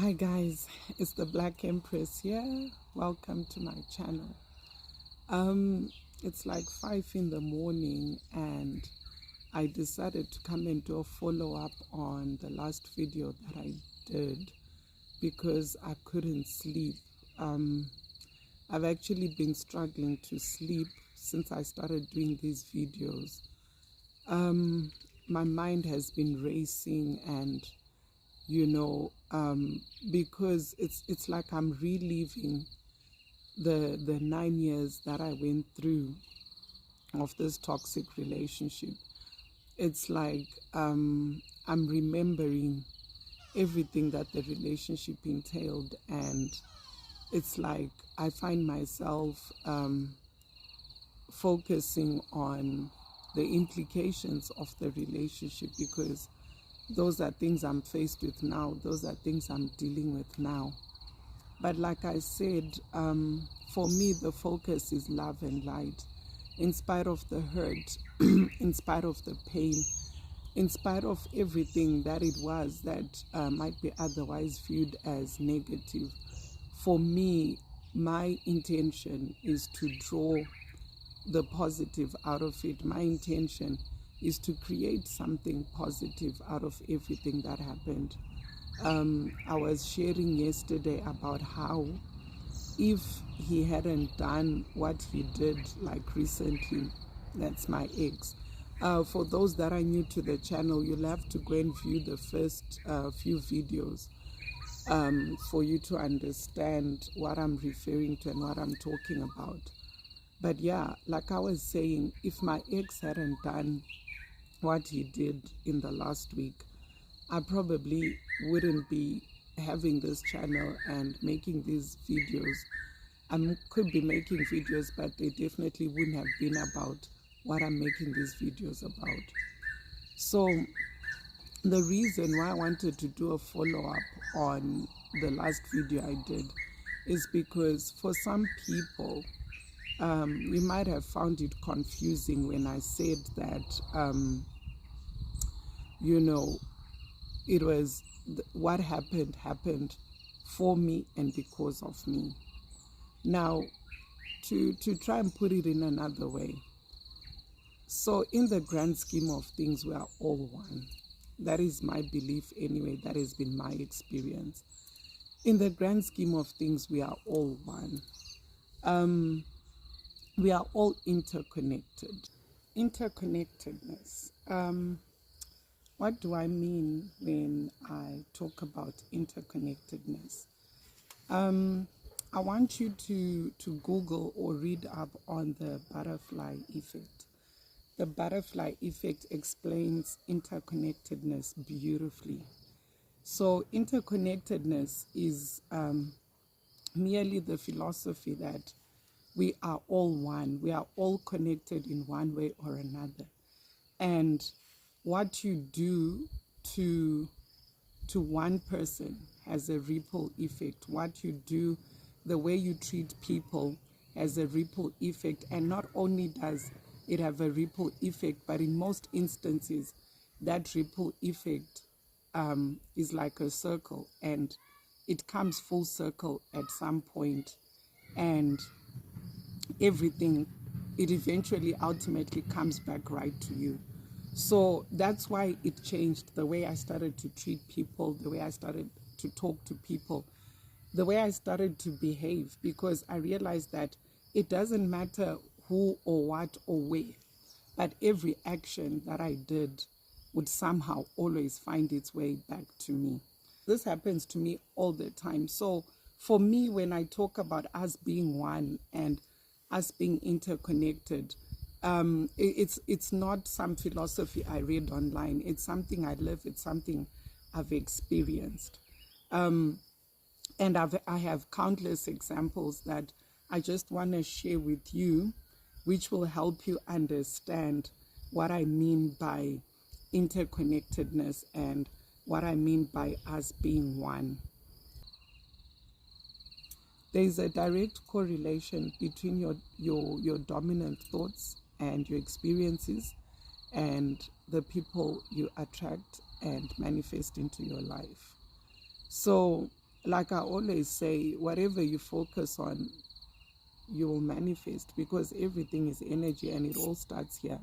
Hi guys, it's the Black Empress here. Welcome to my channel. It's like 5 in the morning and I decided to come and do a follow-up on the last video that I did because I couldn't sleep. I've actually been struggling to sleep since I started doing these videos. My mind has been racing and because it's like I'm reliving the 9 years that I went through of this toxic relationship. It's like I'm remembering everything that the relationship entailed, and it's like I find myself focusing on the implications of the relationship, because those are things I'm faced with now. Those are things I'm dealing with now. But like I said, for me, the focus is love and light. In spite of the hurt, in spite of the pain, in spite of everything that it was that might be otherwise viewed as negative, for me, my intention is to draw the positive out of it. My intention is to create something positive out of everything that happened. I was sharing yesterday about how if he hadn't done what he did like recently, that's my ex. For those that are new to the channel, you'll have to go and view the first few videos for you to understand what I'm referring to and what I'm talking about. But yeah, like I was saying, if my ex hadn't done what he did in the last week, I probably wouldn't be having this channel and making these videos. I could be making videos, but they definitely wouldn't have been about what I'm making these videos about. So the reason why I wanted to do a follow-up on the last video I did is because for some people, you might have found it confusing when I said that, it was what happened for me and because of me. Now, to try and put it in another way, so in the grand scheme of things, we are all one. That is my belief anyway. That has been my experience. In the grand scheme of things, we are all one. We are all interconnected. Interconnectedness. What do I mean when I talk about interconnectedness? I want you to Google or read up on the butterfly effect. The butterfly effect explains interconnectedness beautifully. So interconnectedness is merely the philosophy that we are all one. We are all connected in one way or another. And what you do to one person has a ripple effect. What you do, the way you treat people has a ripple effect. And not only does it have a ripple effect, but in most instances, that ripple effect is like a circle, and it comes full circle at some point, and everything, it eventually ultimately comes back right to you. So that's why it changed the way I started to treat people, the way I started to talk to people, the way I started to behave, because I realized that it doesn't matter who or what or where, but every action that I did would somehow always find its way back to me. This happens to me all the time. So for me, when I talk about us being one and us being interconnected, it's not some philosophy I read online. It's something I live. It's something I've experienced. And I have countless examples that I just want to share with you, which will help you understand what I mean by interconnectedness and what I mean by us being one. There is a direct correlation between your dominant thoughts and your experiences and the people you attract and manifest into your life. So like I always say, whatever you focus on, you will manifest, because everything is energy and it all starts here.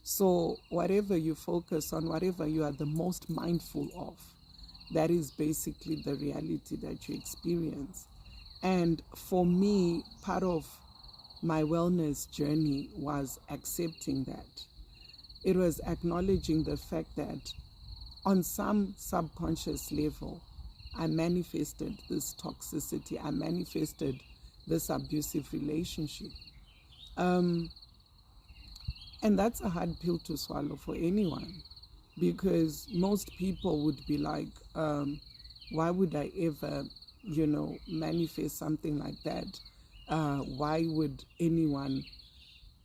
So whatever you focus on, whatever you are the most mindful of, that is basically the reality that you experience. And for me, part of my wellness journey was accepting that. It was acknowledging the fact that on some subconscious level, I manifested this toxicity, I manifested this abusive relationship. And that's a hard pill to swallow for anyone, because most people would be like, why would I ever, manifest something like that? Why would anyone,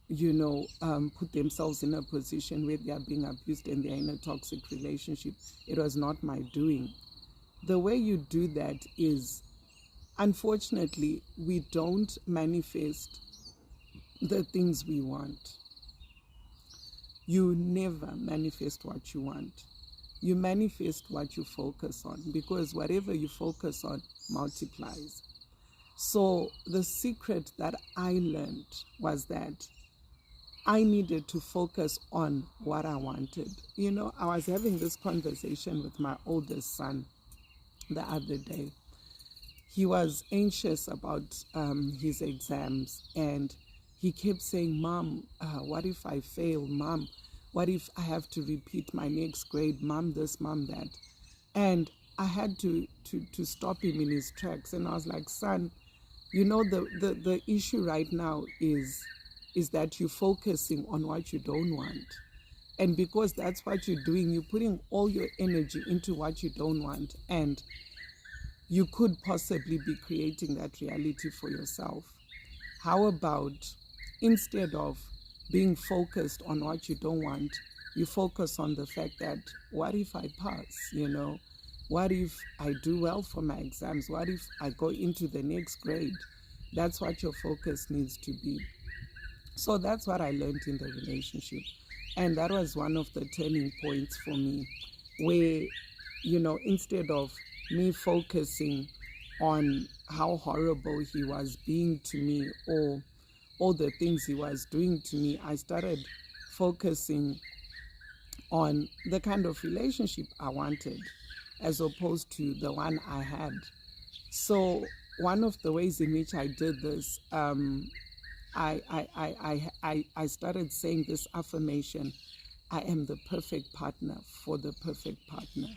put themselves in a position where they are being abused and they're in a toxic relationship? It was not my doing. The way you do that is, unfortunately, we don't manifest the things we want. You never manifest what you want. You manifest what you focus on, because whatever you focus on multiplies. So the secret that I learned was that I needed to focus on what I wanted. I was having this conversation with my oldest son the other day. He was anxious about his exams, and he kept saying, Mom, what if I fail? Mom, what if I have to repeat my next grade? Mom this, mom that. And I had to stop him in his tracks. And I was like, son, the issue right now is that you're focusing on what you don't want. And because that's what you're doing, you're putting all your energy into what you don't want. And you could possibly be creating that reality for yourself. How about, instead of being focused on what you don't want, you focus on the fact that, what if I pass? What if I do well for my exams? What if I go into the next grade? That's what your focus needs to be. So that's what I learned in the relationship. And that was one of the turning points for me, where, instead of me focusing on how horrible he was being to me, or all the things he was doing to me, I started focusing on the kind of relationship I wanted, as opposed to the one I had. So one of the ways in which I did this, I started saying this affirmation: I am the perfect partner for the perfect partner.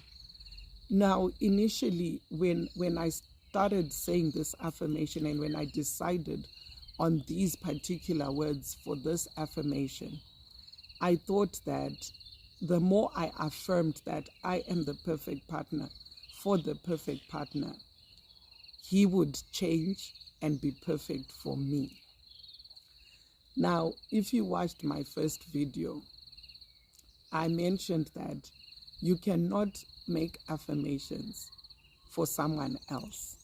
Now, initially, when I started saying this affirmation, and when I decided on these particular words for this affirmation, I thought that the more I affirmed that I am the perfect partner for the perfect partner, he would change and be perfect for me. Now, if you watched my first video, I mentioned that you cannot make affirmations for someone else.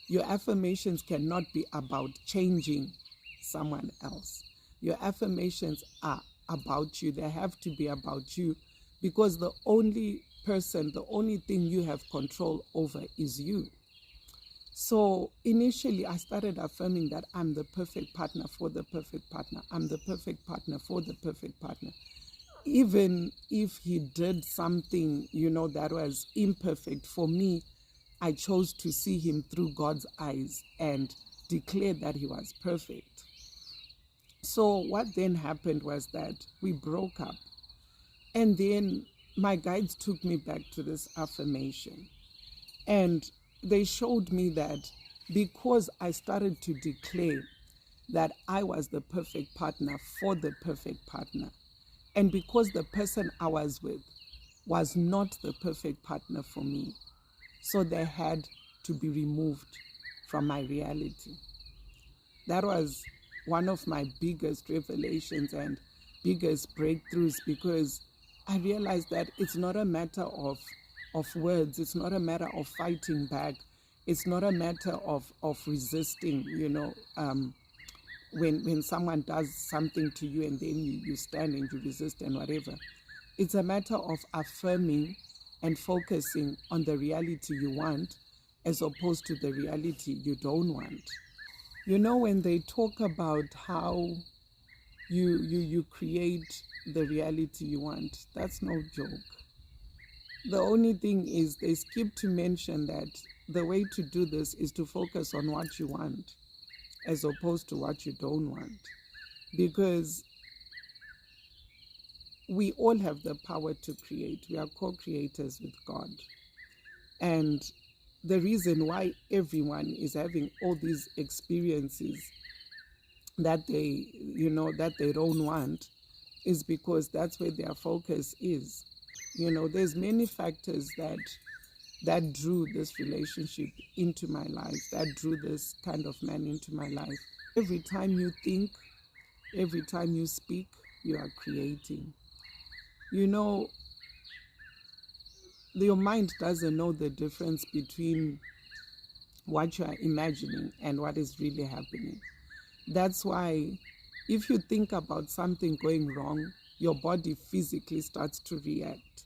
Your affirmations cannot be about changing someone else. Your affirmations are about you. They have to be about you, because the only thing you have control over is you. So initially, I started affirming that I'm the perfect partner for the perfect partner. I'm the perfect partner for the perfect partner. Even if he did something, that was imperfect for me, I chose to see him through God's eyes and declared that he was perfect. So what then happened was that we broke up. And then my guides took me back to this affirmation. And they showed me that because I started to declare that I was the perfect partner for the perfect partner, and because the person I was with was not the perfect partner for me, so they had to be removed from my reality. That was one of my biggest revelations and biggest breakthroughs, because I realized that it's not a matter of words. It's not a matter of fighting back. It's not a matter of resisting, when someone does something to you and then you stand and you resist and whatever. It's a matter of affirming and focusing on the reality you want, as opposed to the reality you don't want. You know, when they talk about how you create the reality you want, that's no joke. The only thing is they skip to mention that the way to do this is to focus on what you want as opposed to what you don't want. Because we all have the power to create. We are co-creators with God. And the reason why everyone is having all these experiences that they don't want is because that's where their focus is. There's many factors that drew this relationship into my life, that drew this kind of man into my life. Every time you think, every time you speak, you are creating. Your mind doesn't know the difference between what you are imagining and what is really happening. That's why if you think about something going wrong, your body physically starts to react.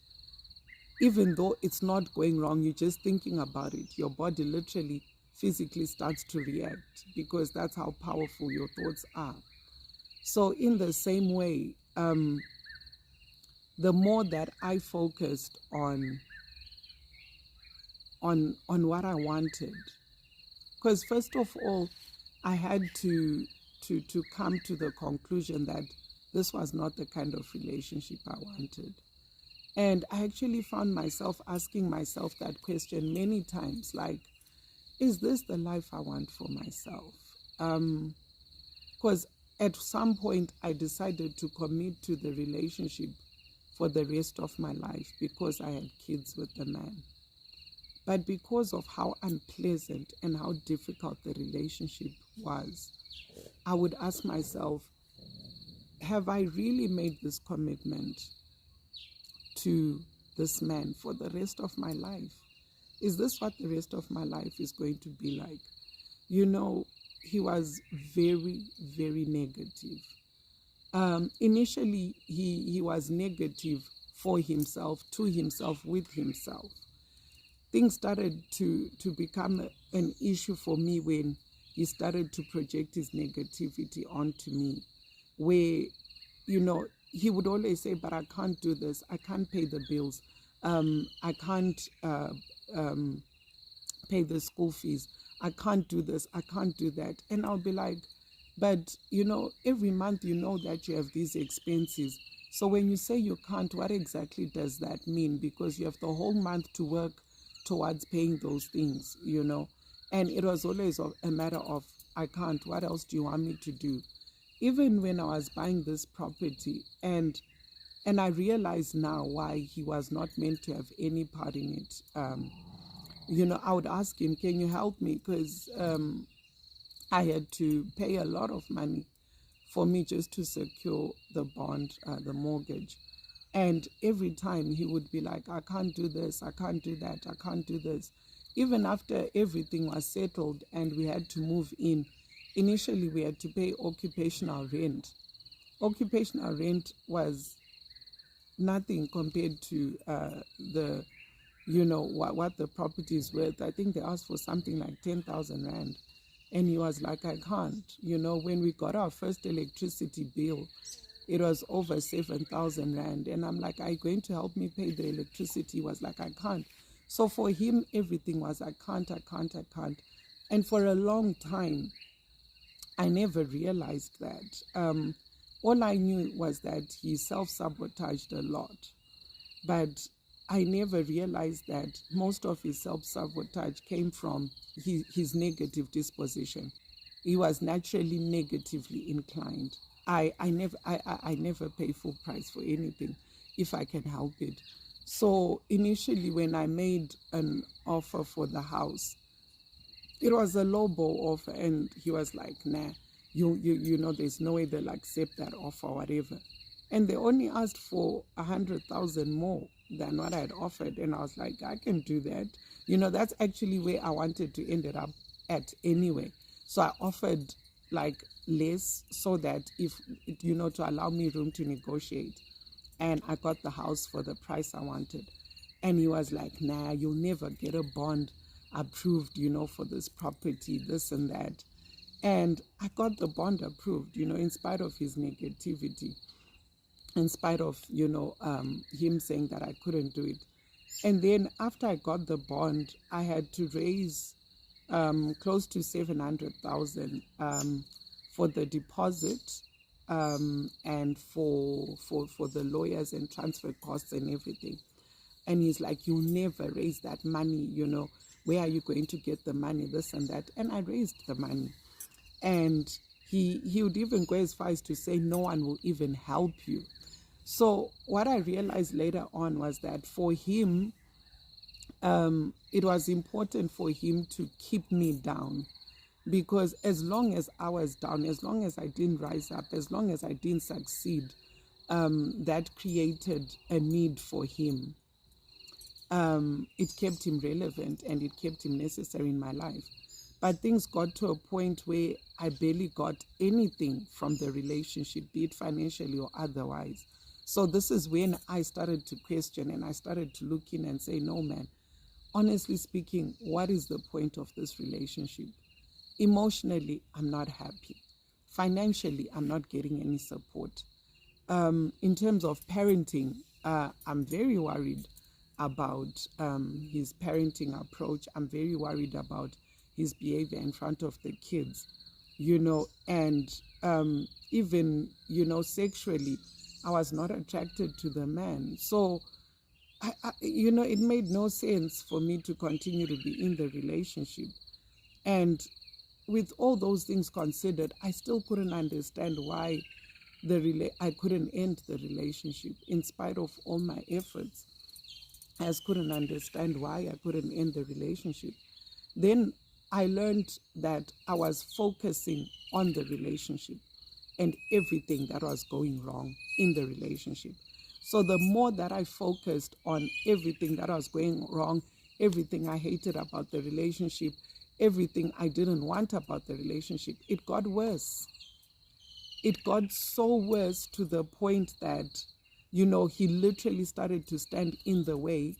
Even though it's not going wrong, you're just thinking about it. Your body literally physically starts to react because that's how powerful your thoughts are. So in the same way, the more that I focused on what I wanted, because first of all, I had to come to the conclusion that this was not the kind of relationship I wanted. And I actually found myself asking myself that question many times, like, is this the life I want for myself? Because at some point I decided to commit to the relationship for the rest of my life because I had kids with the man. But because of how unpleasant and how difficult the relationship was, I would ask myself, have I really made this commitment to this man for the rest of my life? Is this what the rest of my life is going to be like? He was very, very negative. Initially, he was negative for himself, to himself, with himself. Things started to become an issue for me when he started to project his negativity onto me, where, he would always say, but I can't do this. I can't pay the bills. I can't pay the school fees. I can't do this. I can't do that. And I'll be like, but, every month you know that you have these expenses. So when you say you can't, what exactly does that mean? Because you have the whole month to work towards paying those things, And it was always a matter of, I can't. What else do you want me to do? Even when I was buying this property, and I realize now why he was not meant to have any part in it. I would ask him, can you help me? Because I had to pay a lot of money for me just to secure the bond, the mortgage. And every time he would be like, I can't do this, I can't do that, I can't do this. Even after everything was settled and we had to move in, initially we had to pay occupational rent. Occupational rent was nothing compared to what the property is worth. I think they asked for something like 10,000 Rand. And he was like, I can't. When we got our first electricity bill, it was over 7,000 Rand. And I'm like, are you going to help me pay the electricity? He was like, I can't. So for him, everything was, I can't. And for a long time, I never realized that. All I knew was that he self-sabotaged a lot. But I never realized that most of his self-sabotage came from his negative disposition. He was naturally negatively inclined. I never pay full price for anything if I can help it. So initially when I made an offer for the house, it was a low ball offer, and he was like, nah, there's no way they'll accept that offer or whatever. And they only asked for 100,000 more than what I had offered. And I was like, I can do that. That's actually where I wanted to end it up at anyway. So I offered like less so that to allow me room to negotiate. And I got the house for the price I wanted. And he was like, nah, you'll never get a bond approved, for this property, this and that. And I got the bond approved, in spite of his negativity, in spite of, him saying that I couldn't do it. And then after I got the bond, I had to raise close to 700,000 for the deposit, and for the lawyers and transfer costs and everything. And he's like, "You never raise that money, where are you going to get the money, this and that?" And I raised the money. And he would even go as far as to say, "No one will even help you." So what I realized later on was that for him, it was important for him to keep me down, because as long as I was down, as long as I didn't rise up, as long as I didn't succeed, that created a need for him. It kept him relevant and it kept him necessary in my life. But things got to a point where I barely got anything from the relationship, be it financially or otherwise. So this is when I started to question, and I started to look in and say, no, man, honestly speaking, what is the point of this relationship? Emotionally, I'm not happy. Financially, I'm not getting any support. In terms of parenting, I'm very worried about his parenting approach. I'm very worried about his behavior in front of the kids, and even, sexually, I was not attracted to the man. So, it made no sense for me to continue to be in the relationship. And with all those things considered, I still couldn't understand why I couldn't end the relationship in spite of all my efforts. I just couldn't understand why I couldn't end the relationship. Then I learned that I was focusing on the relationship and everything that was going wrong in the relationship. So the more that I focused on everything that was going wrong, everything I hated about the relationship, everything I didn't want about the relationship, it got worse. It got so worse to the point that, he literally started to stand in the way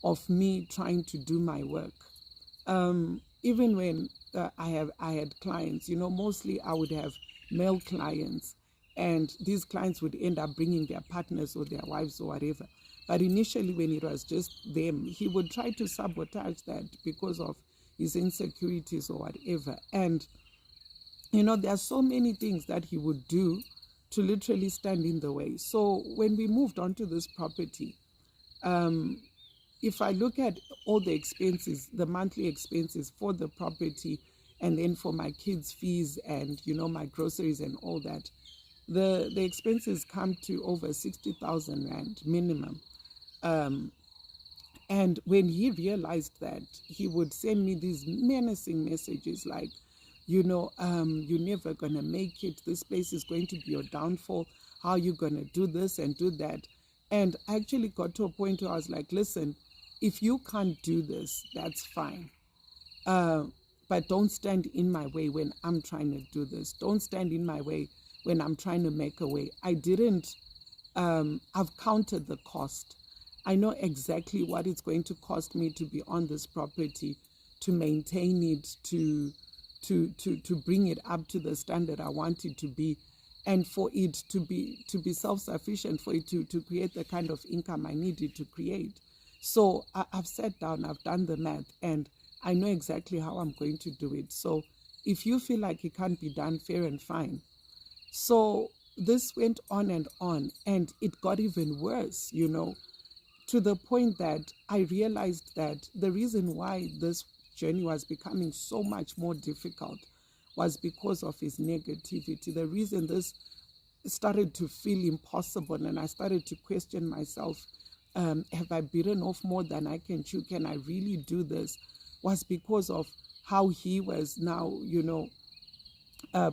of me trying to do my work. Even when I had clients, mostly I would have male clients, and these clients would end up bringing their partners or their wives or whatever. But initially, when it was just them, he would try to sabotage that because of his insecurities or whatever. And, there are so many things that he would do to literally stand in the way. So when we moved on to this property, if I look at all the expenses, the monthly expenses for the property, and then for my kids' fees and, my groceries and all that, the expenses come to over 60,000 Rand minimum. And when he realized that, he would send me these menacing messages like, you're never going to make it. This place is going to be your downfall. How are you going to do this and do that? And I actually got to a point where I was like, listen, if you can't do this, that's fine. But don't stand in my way when I'm trying to do this. Don't stand in my way when I'm trying to make a way. I've counted the cost. I know exactly what it's going to cost me to be on this property, to maintain it, to bring it up to the standard I want it to be, and for it to be self-sufficient, for it to create the kind of income I need it to create. So I've sat down, I've done the math, and I know exactly how I'm going to do it. So if you feel like it can't be done, fair and fine. So this went on, and it got even worse, to the point that I realized that the reason why this journey was becoming so much more difficult was because of his negativity. The reason this started to feel impossible, and I started to question myself, have I bitten off more than I can chew? Can I really do this? Was because of how he was now,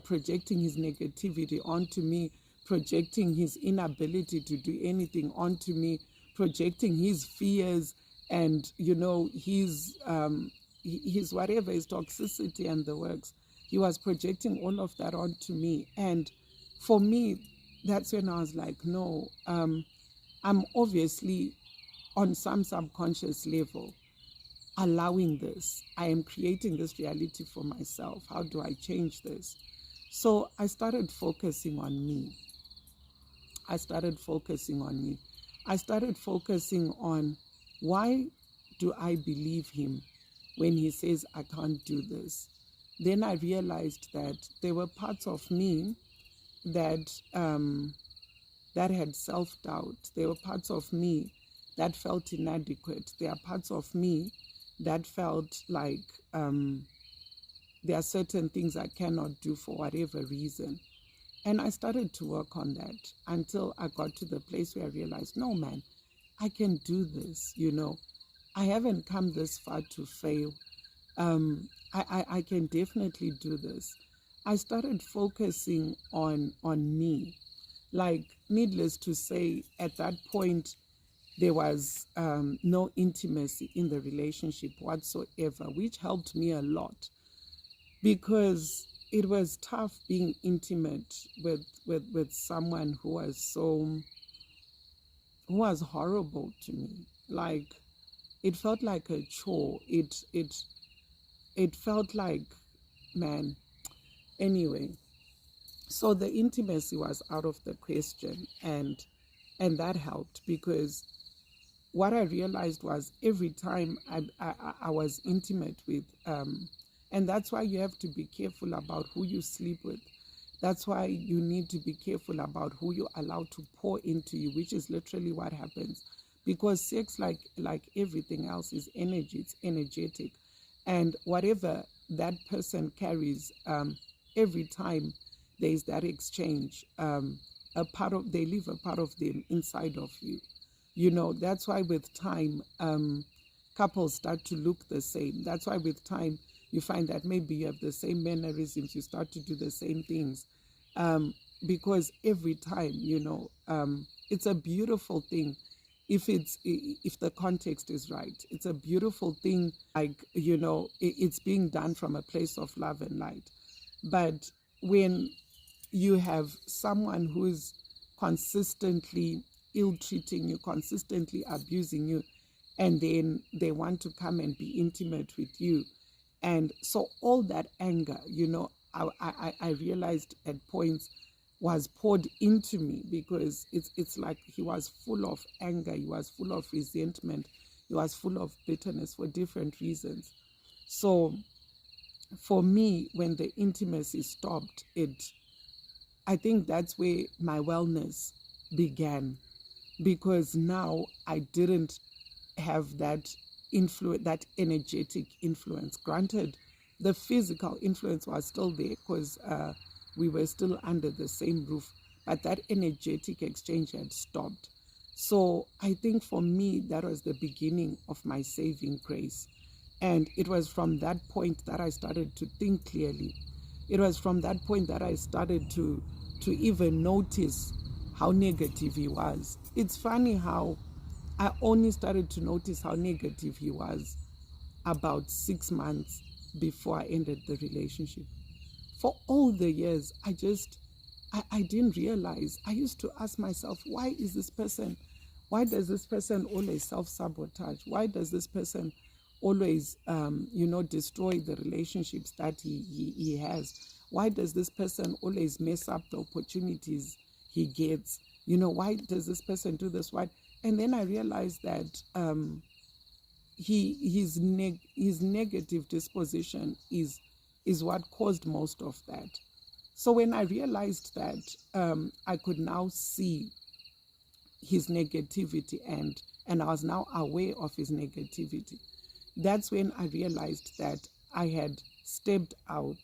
projecting his negativity onto me, projecting his inability to do anything onto me, projecting his fears and, his whatever, his toxicity and the works. He was projecting all of that onto me. And for me, that's when I was like, no, I'm obviously on some subconscious level, allowing this. I am creating this reality for myself. How do I change this? So I started focusing on me. I started focusing on me. I started focusing on, why do I believe him when he says I can't do this? Then I realized that there were parts of me that that had self-doubt. There were parts of me that felt inadequate. There are parts of me that felt like there are certain things I cannot do for whatever reason. And I started to work on that until I got to the place where I realized, no, man, I can do this. I haven't come this far to fail. I can definitely do this. I started focusing on me. Like, needless to say, at that point, there was no intimacy in the relationship whatsoever, which helped me a lot, because it was tough being intimate with someone who was horrible to me. Like, it felt like a chore. It felt like, man. Anyway, so the intimacy was out of the question, and that helped, because what I realized was, every time I was intimate with, and that's why you have to be careful about who you sleep with. That's why you need to be careful about who you allow to pour into you, which is literally what happens. Because sex, like everything else, is energy. It's energetic. And whatever that person carries, every time there is that exchange, they leave a part of them inside of you. That's why with time, couples start to look the same. That's why with time, you find that maybe you have the same mannerisms, you start to do the same things. Because every time, it's a beautiful thing. If the context is right, it's a beautiful thing. Like, it's being done from a place of love and light. But when you have someone who's consistently ill-treating you, consistently abusing you, and then they want to come and be intimate with you, and so all that anger, I realized at points, was poured into me, because it's like he was full of anger, he was full of resentment, he was full of bitterness for different reasons. So for me, when the intimacy stopped, I think that's where my wellness began, because now I didn't have that influence, that energetic influence. Granted, the physical influence was still there, because we were still under the same roof, but that energetic exchange had stopped. So I think for me, that was the beginning of my saving grace. And it was from that point that I started to think clearly. It was from that point that I started to even notice how negative he was. It's funny how I only started to notice how negative he was about 6 months before I ended the relationship. For all the years, I didn't realize. I used to ask myself, why does this person always self-sabotage? Why does this person always, destroy the relationships that he has? Why does this person always mess up the opportunities he gets? Why does this person do this? Why? And then I realized that his negative disposition is what caused most of that. So when I realized that, I could now see his negativity, and I was now aware of his negativity, that's when I realized that I had stepped out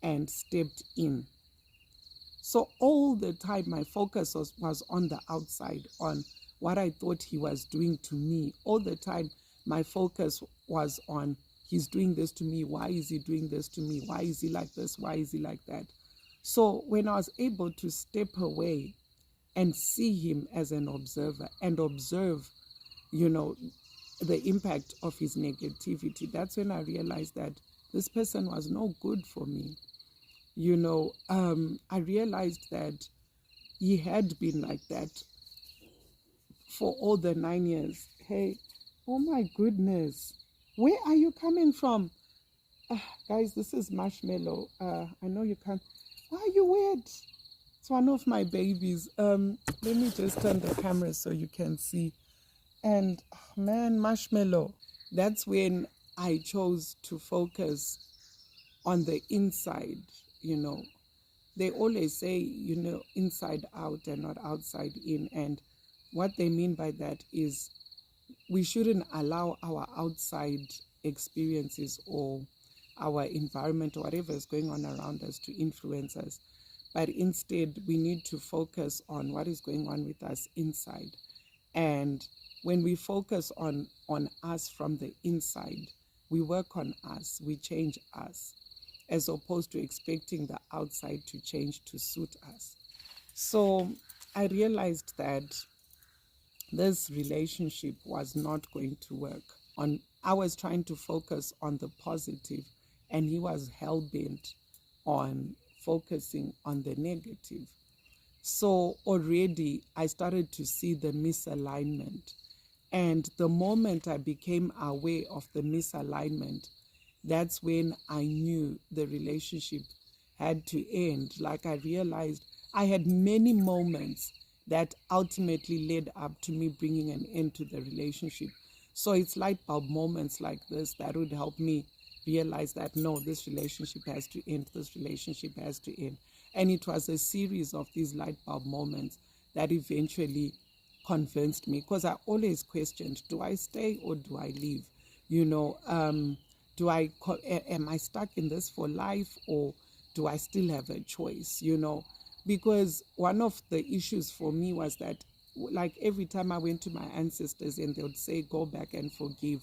and stepped in. So all the time, my focus was on the outside, on what I thought he was doing to me. All the time, my focus was on, he's doing this to me. Why is he doing this to me? Why is he like this? Why is he like that? So when I was able to step away and see him as an observer and observe, the impact of his negativity, that's when I realized that this person was no good for me. I realized that he had been like that for all the 9 years. Hey, oh my goodness. Where are you coming from? Guys, this is Marshmallow. I know you can't. Why are you weird? It's one of my babies. Let me just turn the camera so you can see. And oh, man, Marshmallow. That's when I chose to focus on the inside. You know, they always say, inside out and not outside in. And what they mean by that is we shouldn't allow our outside experiences or our environment or whatever is going on around us to influence us. But instead, we need to focus on what is going on with us inside. And when we focus on us from the inside, we work on us, we change us, as opposed to expecting the outside to change to suit us. So I realized that this relationship was not going to work. I was trying to focus on the positive, and he was hell bent on focusing on the negative. So already I started to see the misalignment. And the moment I became aware of the misalignment, that's when I knew the relationship had to end. Like I realized I had many moments that ultimately led up to me bringing an end to the relationship. So it's light bulb moments like this that would help me realize that no, this relationship has to end, this relationship has to end. And it was a series of these light bulb moments that eventually convinced me, because I always questioned, do I stay or do I leave? You know, am I stuck in this for life, or do I still have a choice? You know, because one of the issues for me was that, like, every time I went to my ancestors and they would say, go back and forgive.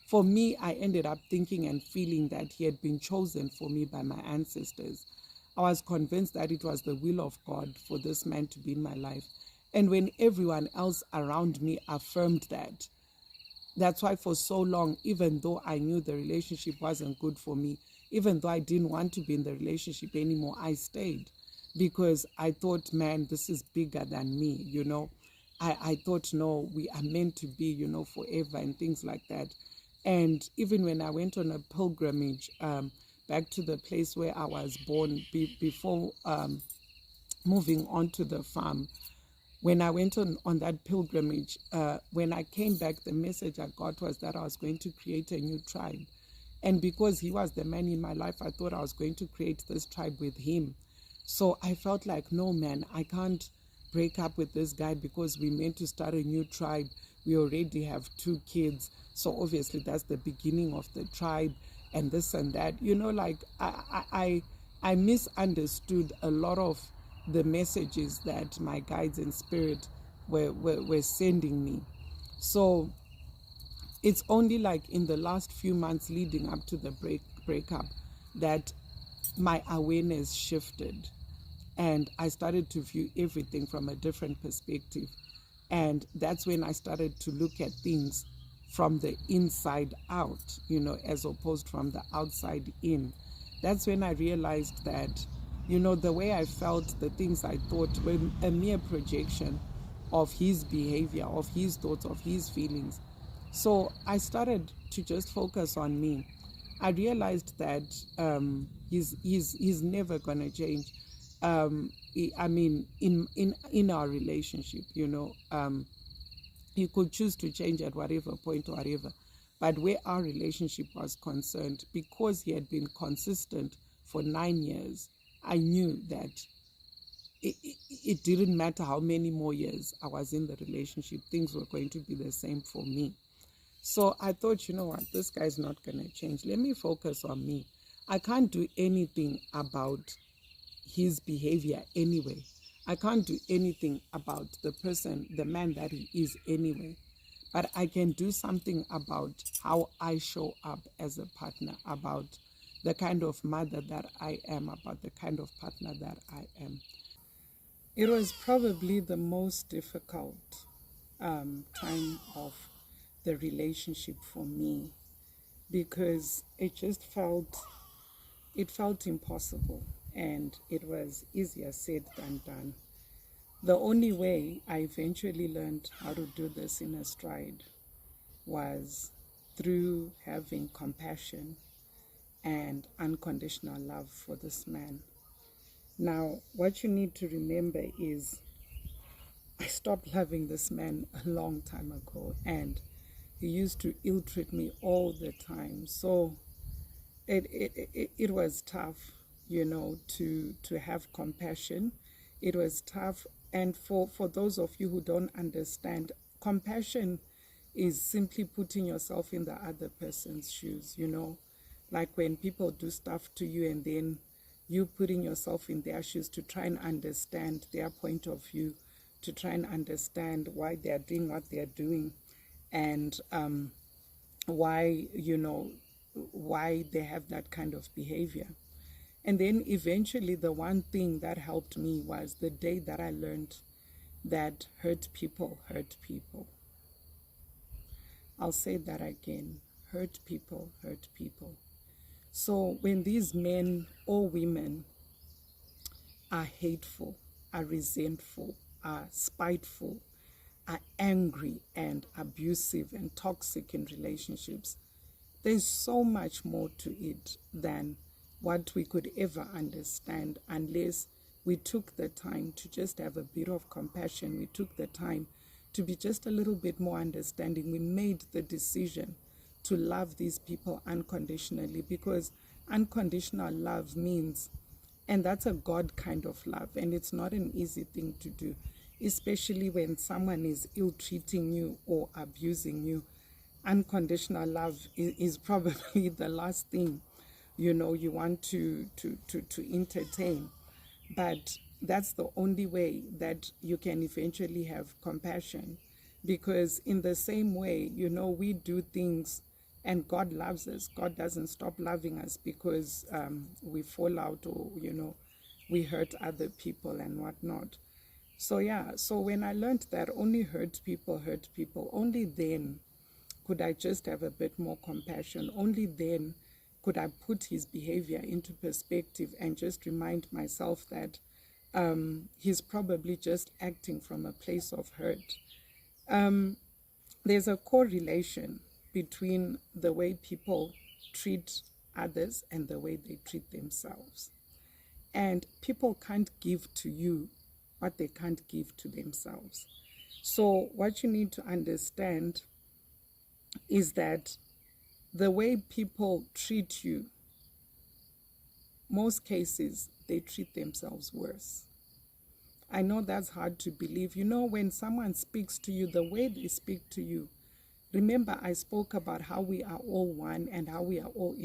For me, I ended up thinking and feeling that he had been chosen for me by my ancestors. I was convinced that it was the will of God for this man to be in my life. And when everyone else around me affirmed that, that's why for so long, even though I knew the relationship wasn't good for me, even though I didn't want to be in the relationship anymore, I stayed because I thought, man, this is bigger than me, you know. I thought, no, we are meant to be, you know, forever and things like that. And even when I went on a pilgrimage back to the place where I was born before moving on to the farm, when I went on that pilgrimage, when I came back, the message I got was that I was going to create a new tribe. And because he was the man in my life, I thought I was going to create this tribe with him. So I felt like, no, man, I can't break up with this guy because we meant to start a new tribe. We already have 2 kids. So obviously that's the beginning of the tribe and this and that. You know, like I misunderstood a lot of the messages that my guides in spirit were sending me. So it's only like in the last few months leading up to the breakup that my awareness shifted and I started to view everything from a different perspective. And that's when I started to look at things from the inside out, you know, as opposed from the outside in. That's when I realized that, you know, the way I felt, the things I thought were a mere projection of his behavior, of his thoughts, of his feelings. So I started to just focus on me. I realized that he's never gonna change. I mean, in our relationship, you know, he could choose to change at whatever point or whatever. But where our relationship was concerned, because he had been consistent for 9 years, I knew that it didn't matter how many more years I was in the relationship, things were going to be the same for me. So I thought, you know what, this guy's not going to change. Let me focus on me. I can't do anything about his behavior anyway. I can't do anything about the person, the man that he is anyway. But I can do something about how I show up as a partner, about the kind of mother that I am, about the kind of partner that I am. It was probably the most difficult time of the relationship for me because it felt impossible and it was easier said than done. The only way I eventually learned how to do this in a stride was through having compassion and unconditional love for this man. Now, what you need to remember is I stopped loving this man a long time ago, and he used to ill-treat me all the time. So it was tough, to have compassion. It was tough. And for those of you who don't understand, compassion is simply putting yourself in the other person's shoes, like when people do stuff to you and then you putting yourself in their shoes to try and understand their point of view, to try and understand why they are doing what they are doing, and why, why they have that kind of behavior. And then eventually the one thing that helped me was the day that I learned that hurt people hurt people. I'll say that again. Hurt people hurt people. So when these men or women are hateful, are resentful, are spiteful, are angry and abusive and toxic in relationships, there's so much more to it than what we could ever understand unless we took the time to just have a bit of compassion. We took the time to be just a little bit more understanding. We made the decision to love these people unconditionally, because unconditional love means, and that's a God kind of love, and it's not an easy thing to do, especially when someone is ill-treating you or abusing you. Unconditional love is probably the last thing you want to entertain. But that's the only way that you can eventually have compassion, because in the same way, we do things and God loves us. God doesn't stop loving us because we fall out or we hurt other people and whatnot. So when I learned that only hurt people, only then could I just have a bit more compassion. Only then could I put his behavior into perspective and just remind myself that he's probably just acting from a place of hurt. There's a correlation between the way people treat others and the way they treat themselves. And people can't give to you what they can't give to themselves. So what you need to understand is that the way people treat you, most cases, they treat themselves worse. I know that's hard to believe. When someone speaks to you, the way they speak to you, remember I spoke about how we are all one and how we are all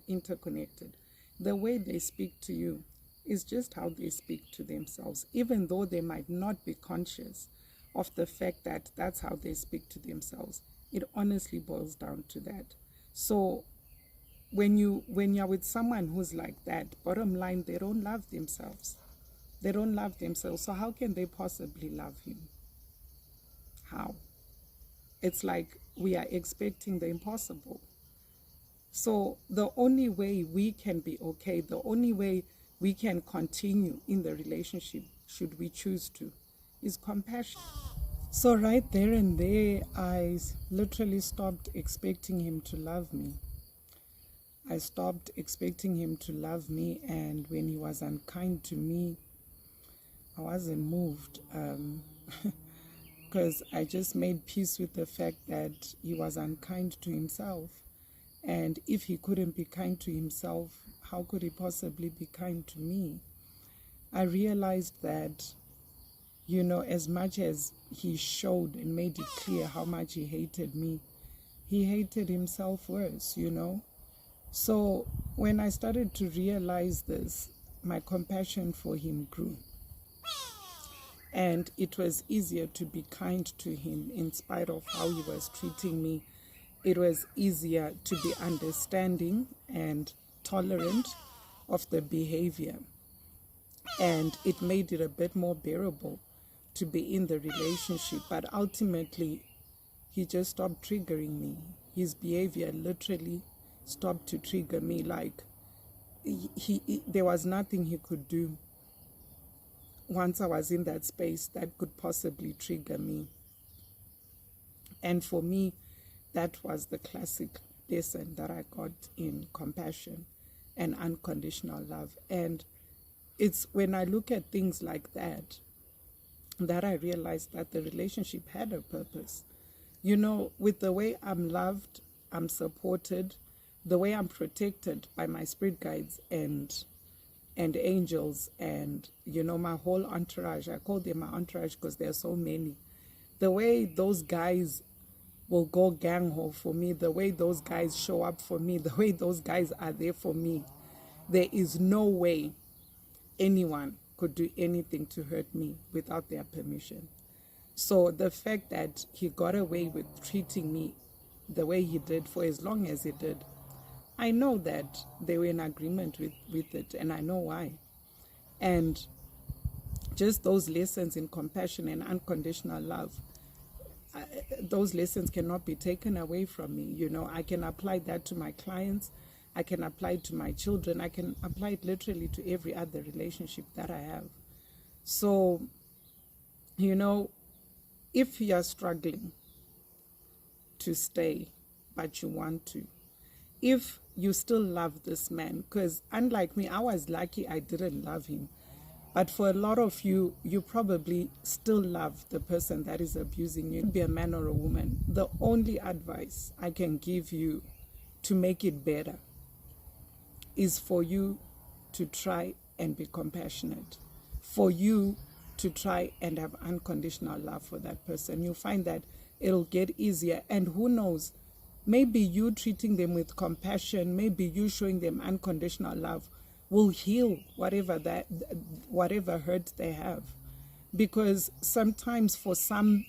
interconnected. The way they speak to you is just how they speak to themselves, even though they might not be conscious of the fact that that's how they speak to themselves. It honestly boils down to that. So when you're with someone who's like that, bottom line, they don't love themselves. They don't love themselves. So how can they possibly love him? How? It's like we are expecting the impossible. So the only way we can be okay, the only way we can continue in the relationship, should we choose to, is compassion. So right there and there, I literally stopped expecting him to love me. I stopped expecting him to love me, and when he was unkind to me, I wasn't moved, because I just made peace with the fact that he was unkind to himself. And if he couldn't be kind to himself, how could he possibly be kind to me? I realized that, as much as he showed and made it clear how much he hated me, he hated himself worse, So when I started to realize this, my compassion for him grew. And it was easier to be kind to him in spite of how he was treating me. It was easier to be understanding and tolerant of the behavior. And it made it a bit more bearable to be in the relationship. But ultimately, he just stopped triggering me. His behavior literally stopped to trigger me. Like, there was nothing he could do once I was in that space that could possibly trigger me. And for me, that was the classic lesson that I got in compassion and unconditional love. And it's when I look at things like that that I realized that the relationship had a purpose. You know, with the way I'm loved, I'm supported, the way I'm protected by my spirit guides and angels, and you know, my whole entourage. I call them my entourage because there are so many. The way those guys will go gang ho for me, the way those guys show up for me, the way those guys are there for me, there is no way anyone could do anything to hurt me without their permission. So the fact that he got away with treating me the way he did for as long as he did, I know that they were in agreement with it, and I know why. And just those lessons in compassion and unconditional love, those lessons cannot be taken away from me. You know, I can apply that to my clients, I can apply it to my children, I can apply it literally to every other relationship that I have. So, you know, if you're struggling to stay, but you want to, if you still love this man, because unlike me, I was lucky I didn't love him. But for a lot of you, you probably still love the person that is abusing you. Be a man or a woman. The only advice I can give you to make it better is for you to try and be compassionate, for you to try and have unconditional love for that person. You'll find that it'll get easier. And who knows, maybe you treating them with compassion, maybe you showing them unconditional love will heal whatever hurt they have. Because sometimes for some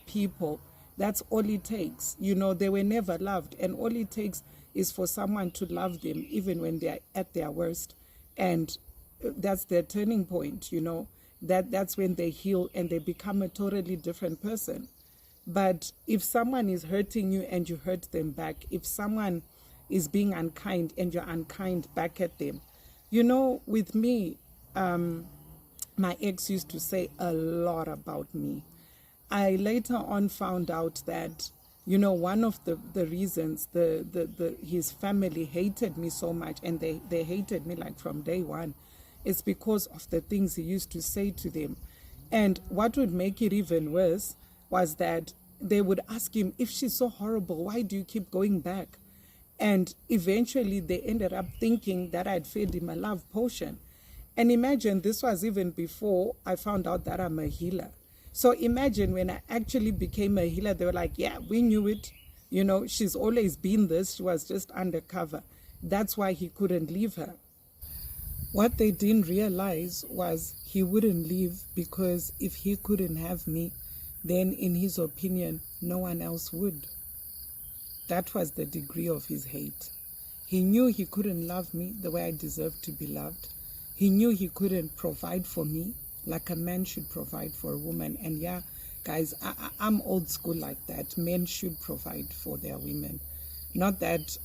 people, that's all it takes. You know, they were never loved, and all it takes is for someone to love them even when they're at their worst. And that's their turning point, you know. That's when they heal and they become a totally different person. But if someone is hurting you and you hurt them back, if someone is being unkind and you're unkind back at them, you know, with me, my ex used to say a lot about me. I later on found out that, you know, one of the reasons his family hated me so much, and they hated me like from day one, is because of the things he used to say to them. And what would make it even worse was that they would ask him, if she's so horrible, why do you keep going back? And eventually they ended up thinking that I'd fed him a love potion. And imagine, this was even before I found out that I'm a healer. So imagine when I actually became a healer, they were like, yeah, we knew it. You know, she's always been this. She was just undercover. That's why he couldn't leave her. What they didn't realize was he wouldn't leave, because if he couldn't have me, then in his opinion, no one else would. That was the degree of his hate. He knew he couldn't love me the way I deserved to be loved. He knew he couldn't provide for me like a man should provide for a woman. And yeah, guys, I'm old school like that. Men should provide for their women. Not that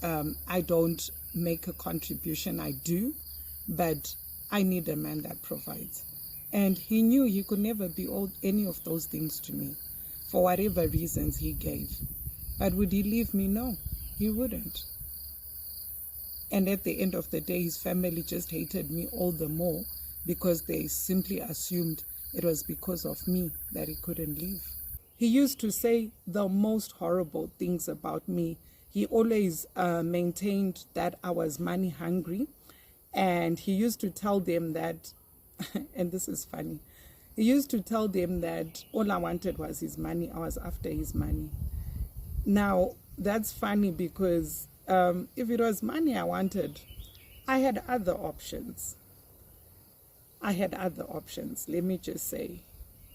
I don't make a contribution, I do, but I need a man that provides. And he knew he could never be any of those things to me, for whatever reasons he gave. But would he leave me? No, he wouldn't. And at the end of the day, his family just hated me all the more, because they simply assumed it was because of me that he couldn't leave. He used to say the most horrible things about me. He always maintained that I was money hungry. And he used to tell them that, and this is funny, he used to tell them that all I wanted was his money. I was after his money. Now, that's funny because if it was money I wanted, I had other options. Let me just say,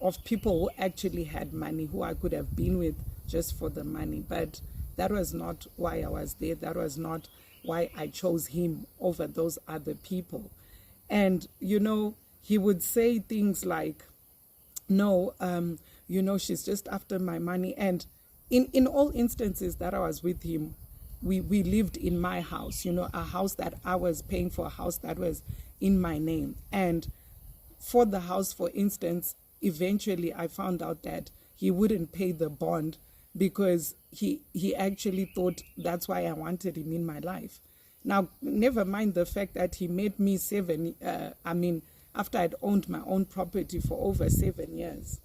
of people who actually had money, who I could have been with just for the money. But that was not why I was there. That was not why I chose him over those other people. And, you know, he would say things like, no, you know, she's just after my money. And in all instances that I was with him, we lived in my house, you know, a house that I was paying for, a house that was in my name. And for the house, for instance, eventually I found out that he wouldn't pay the bond because he actually thought that's why I wanted him in my life. Now, never mind the fact that he made me after I'd owned my own property for over 7 years.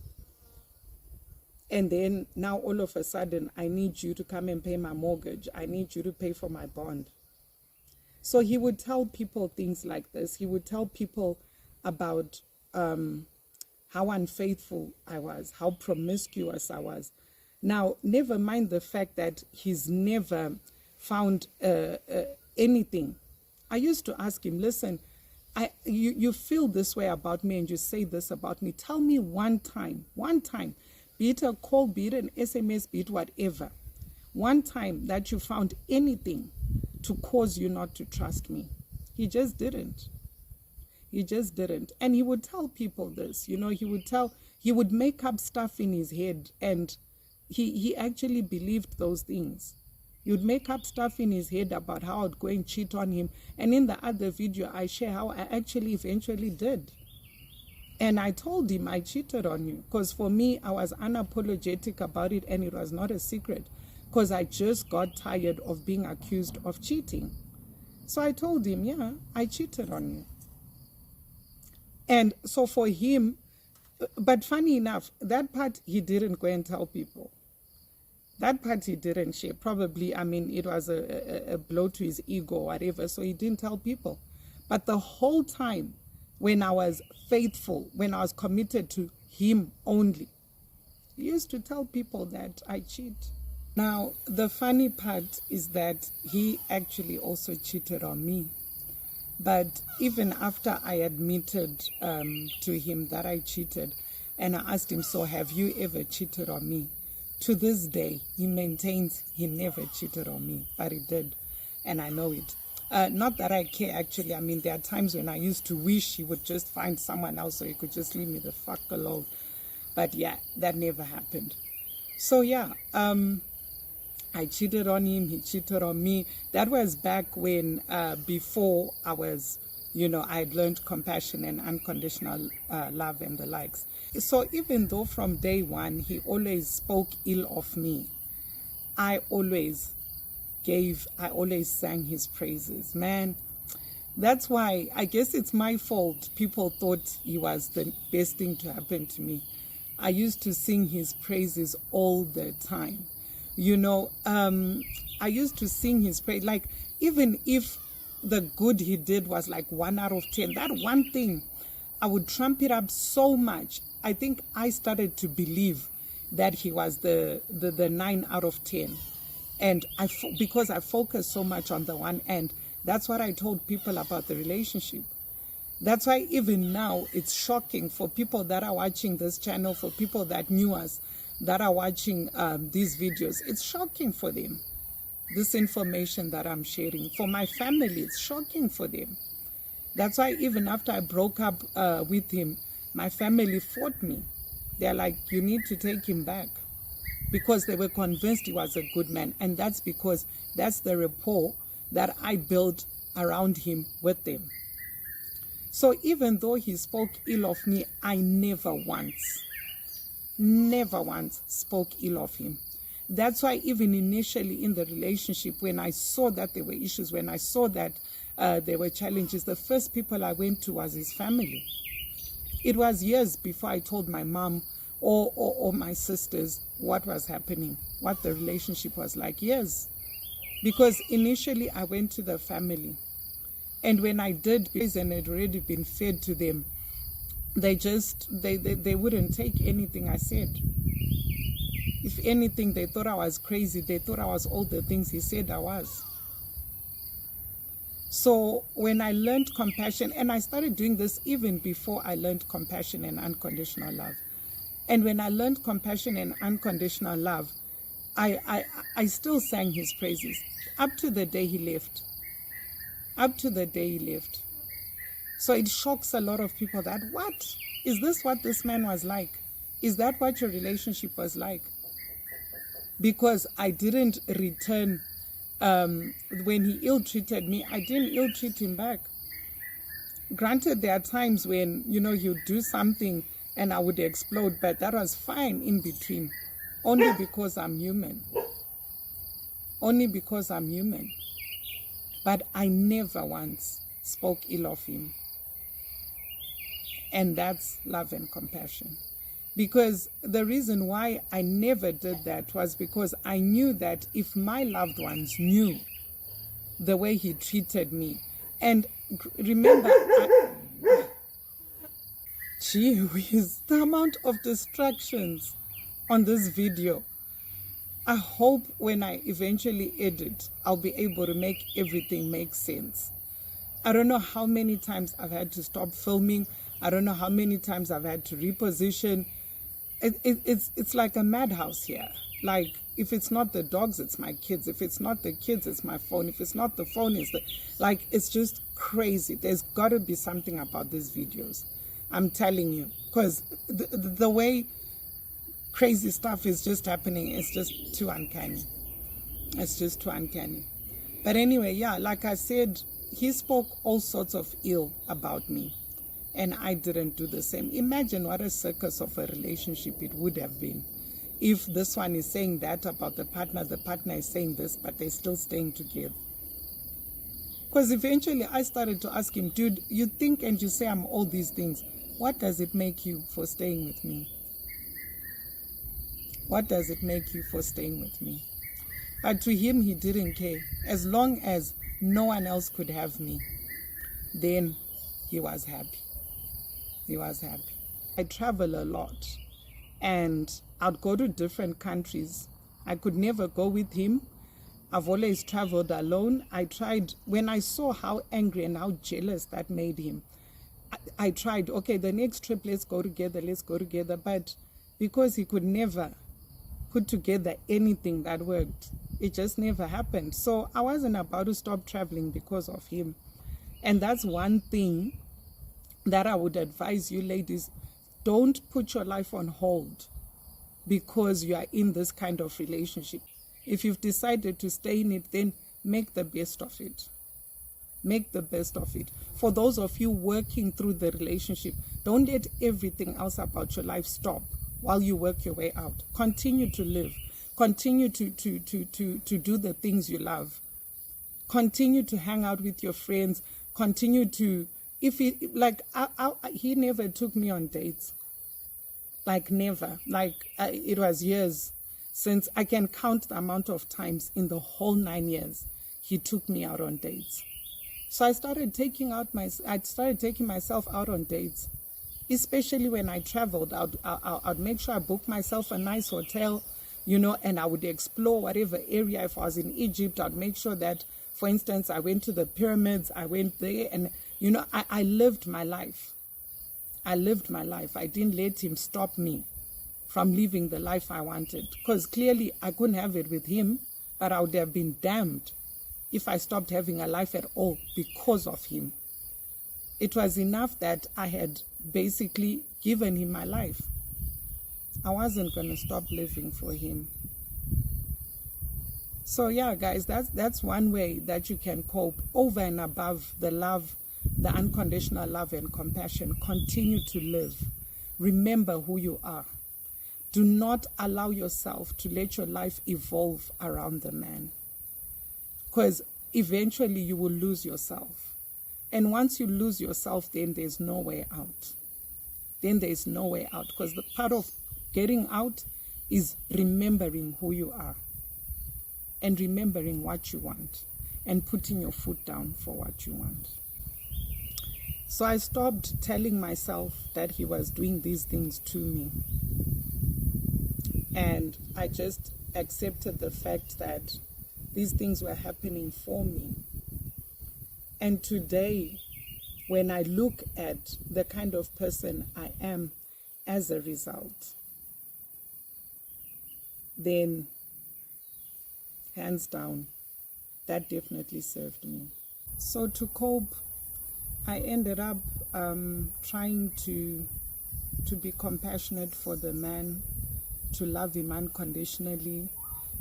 And then now all of a sudden, I need you to come and pay my mortgage. I need you to pay for my bond. So he would tell people things like this. He would tell people about how unfaithful I was, how promiscuous I was. Now, never mind the fact that he's never found anything. I used to ask him, listen, you feel this way about me and you say this about me. Tell me one time, be it a call, be it an SMS, be it whatever, one time that you found anything to cause you not to trust me. He just didn't. He just didn't. And he would tell people this, he would make up stuff in his head, and he actually believed those things. He would make up stuff in his head about how I'd go and cheat on him. And in the other video, I share how I actually eventually did. And I told him I cheated on you, because for me, I was unapologetic about it, and it was not a secret, because I just got tired of being accused of cheating. So I told him, yeah, I cheated on you. And so for him, but funny enough, that part he didn't go and tell people. That part he didn't share. Probably, it was a blow to his ego or whatever, so he didn't tell people. But the whole time, when I was faithful, when I was committed to him only, he used to tell people that I cheat. Now, the funny part is that he actually also cheated on me. But even after I admitted to him that I cheated, and I asked him, so have you ever cheated on me? To this day, he maintains he never cheated on me, but he did, and I know it. Not that I care, actually. There are times when I used to wish he would just find someone else so he could just leave me the fuck alone. But yeah, that never happened. So yeah, I cheated on him, he cheated on me. That was back when, before I was, I had learned compassion and unconditional love and the likes. So even though from day one, he always spoke ill of me, I always sang his praises. Man, that's why I guess it's my fault. People thought he was the best thing to happen to me. I used to sing his praises all the time. I used to sing his praise, like, even if the good he did was like 1 out of 10, that one thing, I would trump it up so much. I think I started to believe that he was the 9 out of 10. And because I focused so much on the one end, that's what I told people about the relationship. That's why even now it's shocking for people that are watching this channel, for people that knew us, that are watching these videos. It's shocking for them, this information that I'm sharing. For my family, it's shocking for them. That's why even after I broke up with him, my family fought me. They're like, you need to take him back, because they were convinced he was a good man. And that's because that's the rapport that I built around him with them. So even though he spoke ill of me, I never once spoke ill of him. That's why even initially in the relationship, when I saw that there were issues, when I saw that there were challenges, the first people I went to was his family. It was years before I told my mom or my sisters what was happening, what the relationship was like. Years. Because initially I went to the family. And when I did, because it had already been fed to them, they wouldn't take anything I said. If anything, they thought I was crazy. They thought I was all the things he said I was. So when I learned compassion, and I started doing this even before I learned compassion and unconditional love. And when I learned compassion and unconditional love, I still sang his praises up to the day he left. Up to the day he left. So it shocks a lot of people that, what? Is this what this man was like? Is that what your relationship was like? Because I didn't return, when he ill-treated me, I didn't ill-treat him back. Granted, there are times when, he would do something and I would explode, but that was fine in between. only because I'm human. Only because I'm human. But I never once spoke ill of him. And that's love and compassion. Because the reason why I never did that was because I knew that if my loved ones knew the way he treated me, and remember, gee whiz, the amount of distractions on this video. I hope when I eventually edit, I'll be able to make everything make sense. I don't know how many times I've had to stop filming. I don't know how many times I've had to reposition. It's like a madhouse here. Like, if it's not the dogs, it's my kids. If it's not the kids, it's my phone. If it's not the phone, it's the... Like, it's just crazy. There's got to be something about these videos. I'm telling you. Because the way crazy stuff is just happening, it's just too uncanny. It's just too uncanny. But anyway, yeah, like I said, he spoke all sorts of ill about me. And I didn't do the same. Imagine what a circus of a relationship it would have been if this one is saying that about the partner is saying this, but they're still staying together. Because eventually I started to ask him, dude, you think and you say I'm all these things. What does it make you for staying with me? What does it make you for staying with me? But to him, he didn't care. As long as no one else could have me, then he was happy. He was happy. I travel a lot and I'd go to different countries. I could never go with him. I've always traveled alone. I tried, when I saw how angry and how jealous that made him, I tried, okay, the next trip, let's go together. But because he could never put together anything that worked, it just never happened. So I wasn't about to stop traveling because of him. And that's one thing that I would advise you ladies. Don't put your life on hold because you are in this kind of relationship. If you've decided to stay in it, then make the best of it. Make the best of it. For those of you working through the relationship, don't let everything else about your life stop while you work your way out. Continue to live. Continue to do the things you love. Continue to hang out with your friends. Continue to... If he, like, he never took me on dates. Like, never. Like, it was years since I can count the amount of times in the whole 9 years he took me out on dates. So I started taking myself out on dates, especially when I traveled. I'd make sure I booked myself a nice hotel, you know, and I would explore whatever area. If I was in Egypt, I'd make sure that, for instance, I went to the pyramids, I went there, and you know, I lived my life. I lived my life. I didn't let him stop me from living the life I wanted. Because clearly I couldn't have it with him, but I would have been damned if I stopped having a life at all because of him. It was enough that I had basically given him my life. I wasn't going to stop living for him. So yeah, guys, that's one way that you can cope over and above the love, the unconditional love and compassion. Continue to live. Remember who you are. Do not allow yourself to let your life evolve around the man, because eventually you will lose yourself. And once you lose yourself, then there's no way out. Then there's no way out, because the part of getting out is remembering who you are and remembering what you want and putting your foot down for what you want. So I stopped telling myself that he was doing these things to me. And I just accepted the fact that these things were happening for me. And today, when I look at the kind of person I am as a result, then hands down, that definitely served me. So to cope, I ended up trying to be compassionate for the man, to love him unconditionally,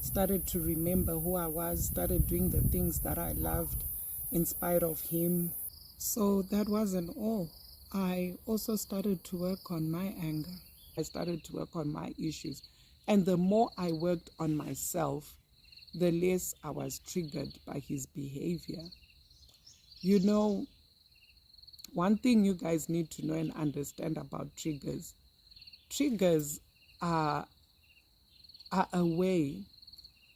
started to remember who I was, started doing the things that I loved in spite of him. So that wasn't all. I also started to work on my anger. I started to work on my issues. And the more I worked on myself, the less I was triggered by his behavior. You know, one thing you guys need to know and understand about triggers are, are a way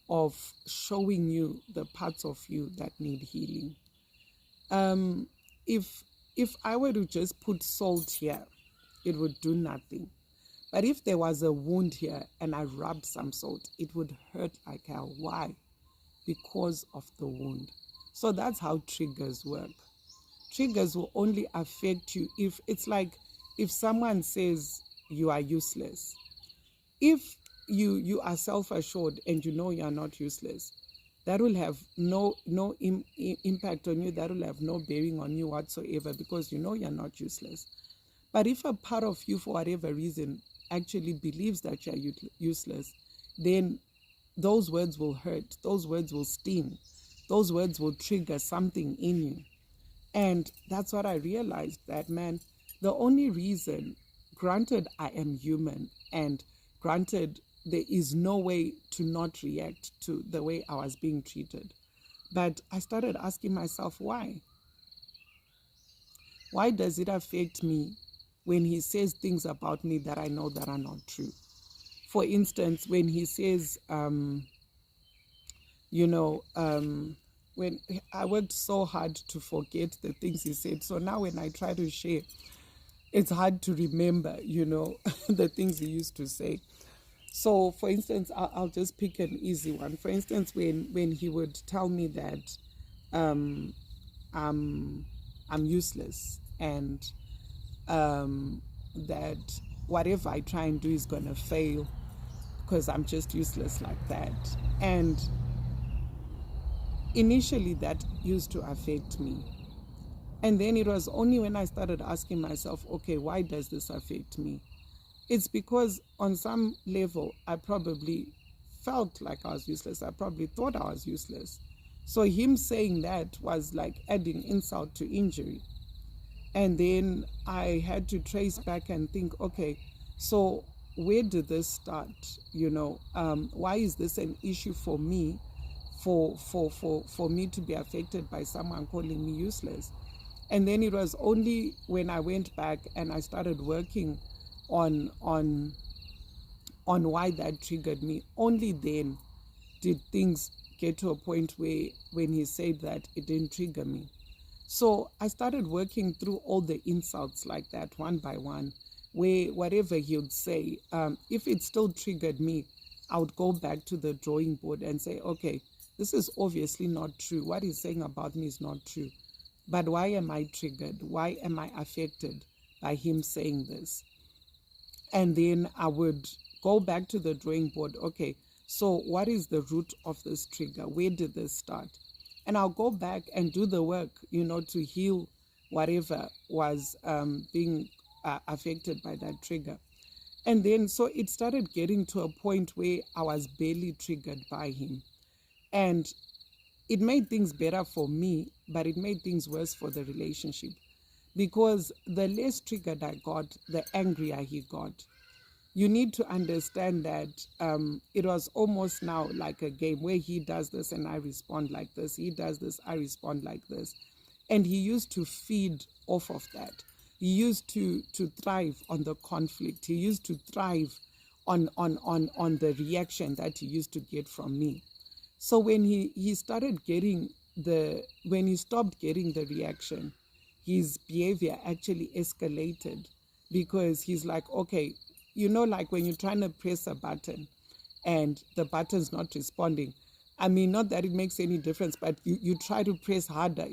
of showing you the parts of you that need healing. If I were to just put salt here, it would do nothing. But if there was a wound here and I rubbed some salt, it would hurt like hell. Why? Because of the wound. So that's how triggers work. Triggers will only affect you if it's like if someone says you are useless. If you are self-assured and you know you are not useless, that will have no impact on you. That will have no bearing on you whatsoever, because you know you're not useless. But if a part of you, for whatever reason, actually believes that you're useless, then those words will hurt, those words will sting, those words will trigger something in you. And that's what I realized, that, man, the only reason, granted I am human, and granted there is no way to not react to the way I was being treated, but I started asking myself, why? Why does it affect me when he says things about me that I know that are not true? For instance, when he says, when I worked so hard to forget the things he said. So now when I try to share, it's hard to remember, the things he used to say. So, for instance, I'll just pick an easy one. For instance, when he would tell me that I'm useless, and that whatever I try and do is going to fail because I'm just useless like that. And initially that used to affect me. And then it was only when I started asking myself, okay, why does this affect me? It's because on some level, I probably felt like I was useless. I probably thought I was useless. So him saying that was like adding insult to injury. And then I had to trace back and think, okay, so where did this start? Why is this an issue for me, for me to be affected by someone calling me useless? And then it was only when I went back and I started working on why that triggered me, only then did things get to a point where when he said that, it didn't trigger me. So I started working through all the insults like that one by one, where whatever he would say, if it still triggered me, I would go back to the drawing board and say, okay, this is obviously not true. What he's saying about me is not true. But why am I triggered? Why am I affected by him saying this? And then I would go back to the drawing board. Okay, so what is the root of this trigger? Where did this start? And I'll go back and do the work, to heal whatever was being affected by that trigger. And then, so it started getting to a point where I was barely triggered by him. And it made things better for me, but it made things worse for the relationship, because the less triggered I got, the angrier he got. You need to understand that it was almost now like a game where he does this and I respond like this. He does this, I respond like this. And he used to feed off of that. He used to thrive on the conflict. He used to thrive on the reaction that he used to get from me. So when he started getting when he stopped getting the reaction, his behavior actually escalated, because he's like, okay, like when you're trying to press a button and the button's not responding. I mean, not that it makes any difference, but you try to press harder.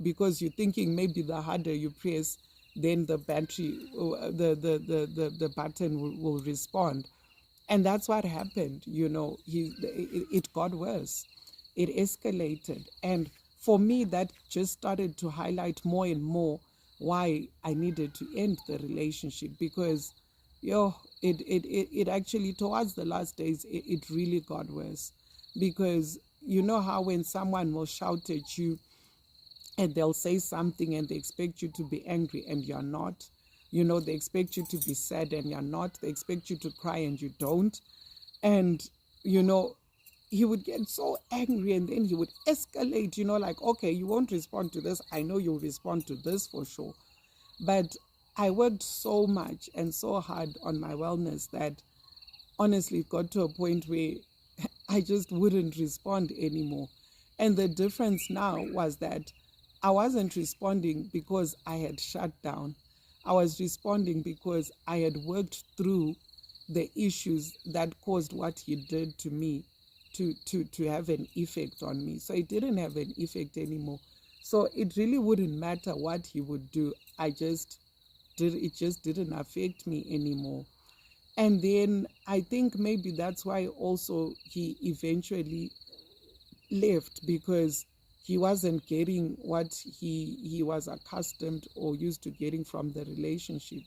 Because you're thinking maybe the harder you press, then the battery, the button will respond. And that's what happened. It got worse. It escalated. And for me, that just started to highlight more and more why I needed to end the relationship, because it actually, towards the last days, it really got worse. Because you know how when someone will shout at you and they'll say something and they expect you to be angry and you're not, They expect you to be sad and you're not. They expect you to cry and you don't. And, he would get so angry and then he would escalate, like, okay, you won't respond to this. I know you'll respond to this for sure. But I worked so much and so hard on my wellness that honestly it got to a point where I just wouldn't respond anymore. And the difference now was that I wasn't responding because I had shut down. I was responding because I had worked through the issues that caused what he did to me to have an effect on me. So it didn't have an effect anymore. So it really wouldn't matter what he would do. It just didn't affect me anymore. And then I think maybe that's why also he eventually left, because he wasn't getting what he was accustomed or used to getting from the relationship.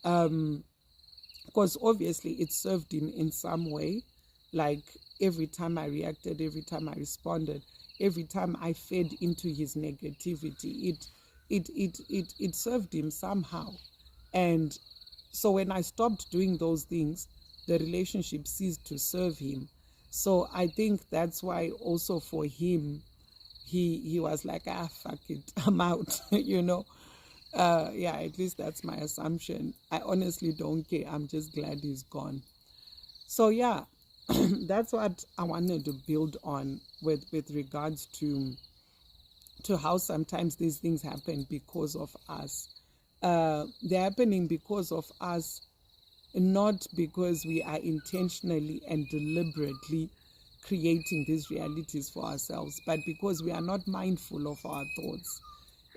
Because obviously it served him in some way. Like every time I reacted, every time I responded, every time I fed into his negativity, it served him somehow. And so when I stopped doing those things, the relationship ceased to serve him. So I think that's why also for him, he was like, fuck it, I'm out, Yeah, at least that's my assumption. I honestly don't care. I'm just glad he's gone. So yeah, that's what I wanted to build on with regards to how sometimes these things happen because of us. They're happening because of us, not because we are intentionally and deliberately creating these realities for ourselves, but because we are not mindful of our thoughts.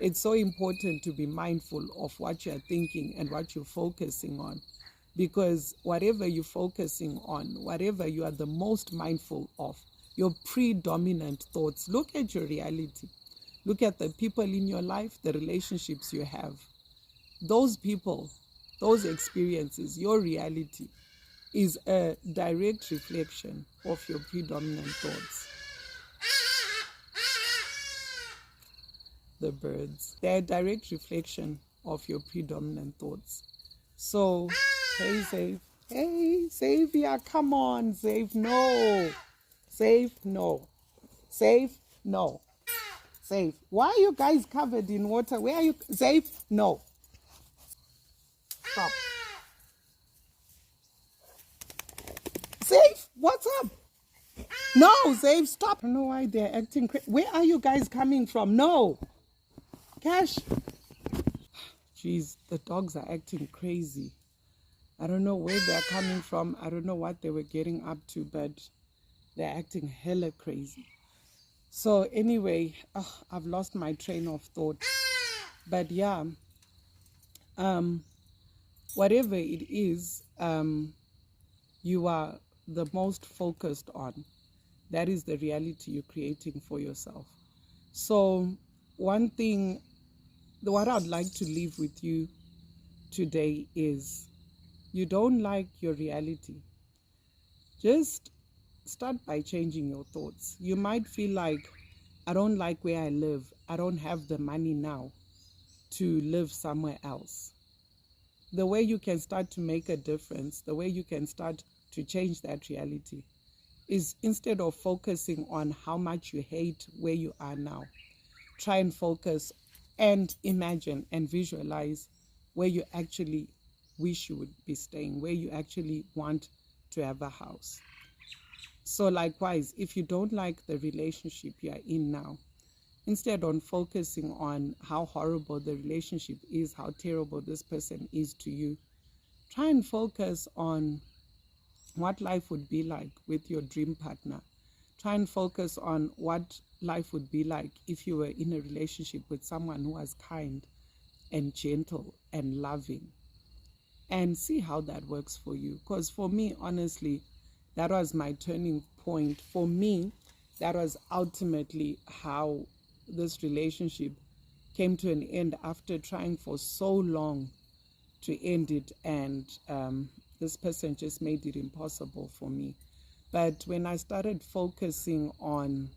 It's so important to be mindful of what you're thinking and what you're focusing on, because whatever you're focusing on, whatever you are the most mindful of, your predominant thoughts, look at your reality. Look at the people in your life, the relationships you have. Those people, those experiences, your reality is a direct reflection of your predominant thoughts. The birds, they're a direct reflection of your predominant thoughts. So, hey, Save. Hey, Xavier, come on, Save, no. Save, no. Save, no. Save. Why are you guys covered in water? Where are you? Save, no. Stop. Save, what's up? No, Save, stop. I don't know why they're acting crazy. Where are you guys coming from? No. Cash. Jeez, the dogs are acting crazy. I don't know where they're coming from. I don't know what they were getting up to, but they're acting hella crazy. So anyway, I've lost my train of thought. But yeah, whatever it is, you are the most focused on. That is the reality you're creating for yourself. So one thing, what I'd like to leave with you today is, you don't like your reality. Just start by changing your thoughts. You might feel like, I don't like where I live. I don't have the money now to live somewhere else. The way you can start to make a difference, the way you can start to change that reality, is instead of focusing on how much you hate where you are now, try and focus and imagine and visualize where you actually wish you would be staying, where you actually want to have a house. So likewise, if you don't like the relationship you are in now, instead of focusing on how horrible the relationship is, how terrible this person is to you, try and focus on what life would be like with your dream partner. Try and focus on what life would be like if you were in a relationship with someone who was kind and gentle and loving, and see how that works for you. Because for me, honestly, that was my turning point. For me, that was ultimately how this relationship came to an end, after trying for so long to end it, and this person just made it impossible for me. But when I started focusing on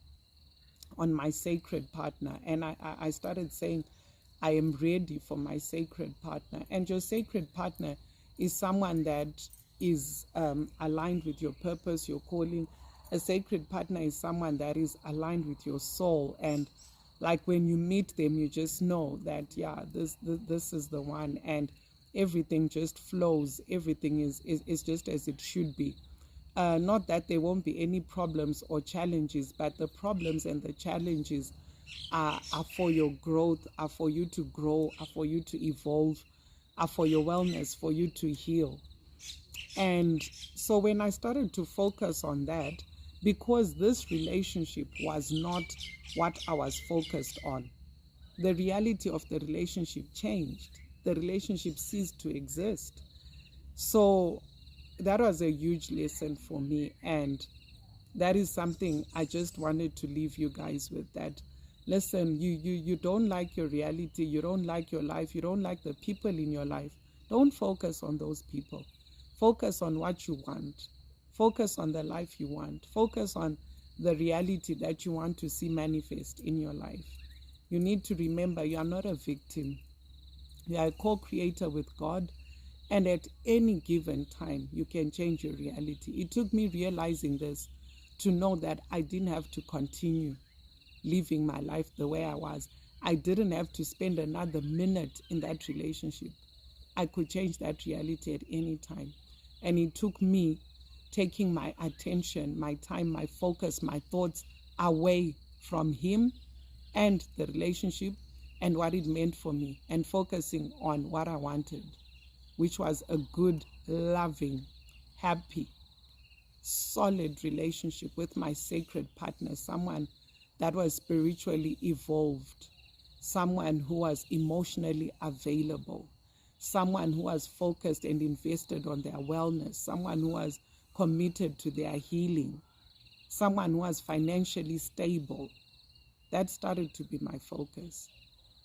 my sacred partner, and I started saying, I am ready for my sacred partner. And your sacred partner is someone that is aligned with your purpose, your calling. A sacred partner is someone that is aligned with your soul. And like when you meet them, you just know that, yeah, this is the one. And everything just flows. Everything is just as it should be. Not that there won't be any problems or challenges, but the problems and the challenges are for your growth, are for you to grow, are for you to evolve, are for your wellness, for you to heal. And so when I started to focus on that, because this relationship was not what I was focused on, the reality of the relationship changed. The relationship ceased to exist. So that was a huge lesson for me. And that is something I just wanted to leave you guys with, that listen, you don't like your reality, you don't like your life, you don't like the people in your life. Don't focus on those people. Focus on what you want. Focus on the life you want. Focus on the reality that you want to see manifest in your life. You need to remember you are not a victim. You are a co-creator with God. And at any given time, you can change your reality. It took me realizing this to know that I didn't have to continue living my life the way I was. I didn't have to spend another minute in that relationship. I could change that reality at any time. And it took me taking my attention, my time, my focus, my thoughts away from him and the relationship and what it meant for me, and focusing on what I wanted, which was a good, loving, happy, solid relationship with my sacred partner, someone that was spiritually evolved, someone who was emotionally available, someone who was focused and invested on their wellness, someone who was committed to their healing, someone who was financially stable. That started to be my focus.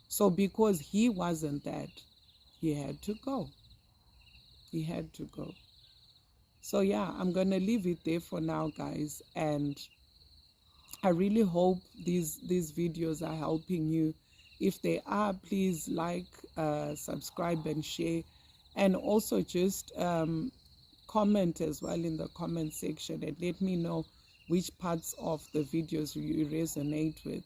So because he wasn't that, he had to go. He had to go. So yeah, I'm going to leave it there for now, guys. And I really hope these videos are helping you. If they are, please like, subscribe and share. And also just comment as well in the comment section and let me know which parts of the videos you resonate with.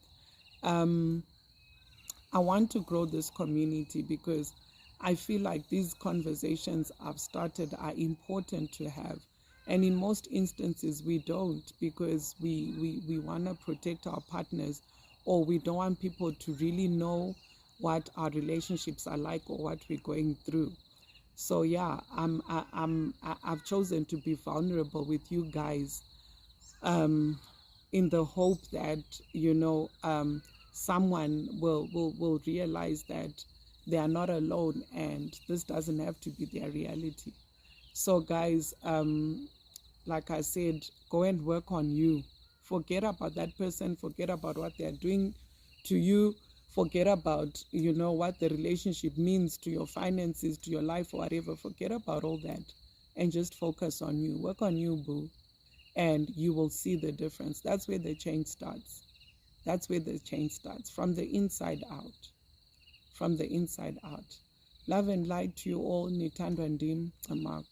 I want to grow this community because I feel like these conversations I've started are important to have. And in most instances, we don't, because we want to protect our partners, or we don't want people to really know what our relationships are like or what we're going through. So yeah, I've chosen to be vulnerable with you guys, in the hope that, someone will realize that they are not alone and this doesn't have to be their reality. So guys, like I said, go and work on you. Forget about that person. Forget about what they're doing to you. Forget about, what the relationship means to your finances, to your life, or whatever. Forget about all that and just focus on you. Work on you, boo. And you will see the difference. That's where the change starts. That's where the change starts, from the inside out. From the inside out. Love and light to you all. Nithandwa ndim, Amako.